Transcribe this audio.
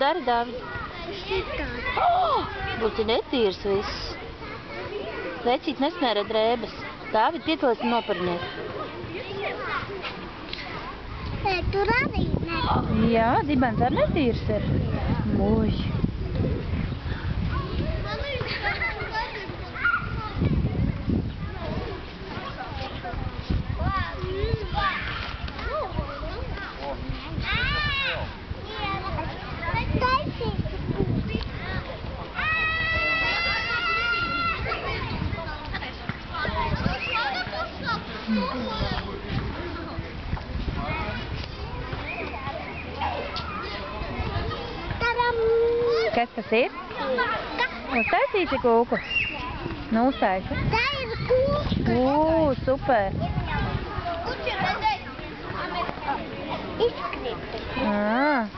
dari, Dāvid? Būtu netīrs viss. Vecīt nesmēra drēbes. Dāvid, piedalies un nopariņies. Tur arī netīrs. Jā, dibens arī netīrs ir. Uj. Kas tas ir? Uztaisīsi kūku? Nu, uztaisi. Tā ir kūka. Super. Izkrita. Ā.